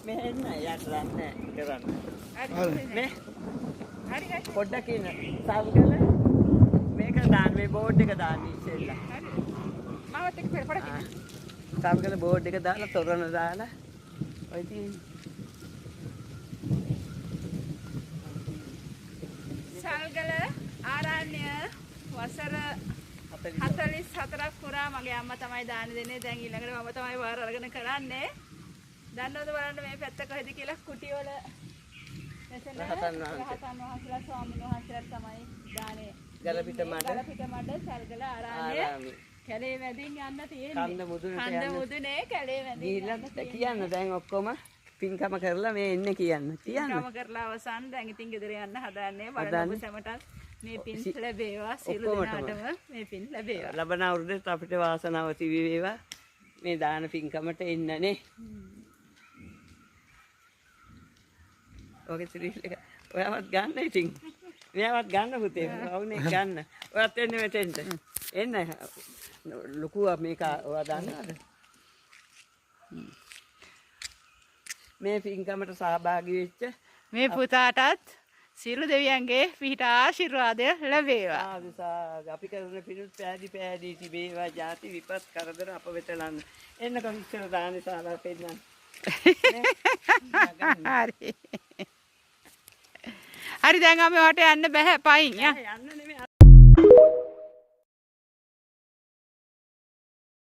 මෙහෙන්න යන්න කරන්න. මේ හරි පොඩ්ඩක් ඉන්න. සාබුකල මේක දාන්න මේ බෝඩ් එක දාන්න ඉස්සෙල්ලා. හරි. මාවත් එක්ක පොඩක් ඉන්න. සාබුකල බෝඩ් එක දාලා තොරණ දාලා ඔය තියෙන්නේ. සල්ගල ආරණ්‍ය වසර 44ක් පුරා මගේ අම්මා තමයි දාන දෙන්නේ. දැන් ඊළඟට මම තමයි වාර අරගෙන කරන්නේ. දන්නවද බලන්න මේ පැත්ත කොහෙද කියලා කුටි වල රහතන් වහන්සේලා ස්වාමීන් වහන්සේලා තමයි දානේ. ගලපිට මඩ සල්ගල ආරණ්‍ය කැලේ වැදින් යන්න තියෙන්නේ. කන්ද මුදුනේ කැලේ වැදින් ගිහිල්ලා කියන්න දැන් ඔක්කොම පින්කම කරලා මේ එන්නේ කියන්න. පින්කම කරලා අවසන් දැන් ඉතින් ගෙදර යන්න හදන්නේ. බලන්න ඔබ සැමටත් මේ පින් ලැබේවා. සියලු දෙනාටම මේ පින් ලැබේවා. ලබන අවුරුද්දේ අපිට වාසනාව තිබි වේවා. මේ දාන පින්කමට එන්නනේ. ඔගේ ත්‍රිවිල් එක ඔයාවත් ගන්න ඉතින්. මෙයාවත් ගන්න පුතේ. වුනේ ගන්න. ඔයත් එන්නේ මෙතෙන්ට. එන්න. ලොකු මේක ඔයා දන්නවද? මේ පින්කමට සහභාගී වෙච්ච මේ පුතාටත් සියලු දෙවියන්ගේ පිහිට ආශිර්වාදය ලැබේවා. අපි කරන පිණුත් පෑදී තිබේවා. ಜಾති විපත් කරදර අප වෙත ලන්න. එන්න කොහොමද දානේ සාලා පෙන්නන්න. හරි. හරි දැන් අපි ඔහට යන්න බෑ පයින් යා. යන්න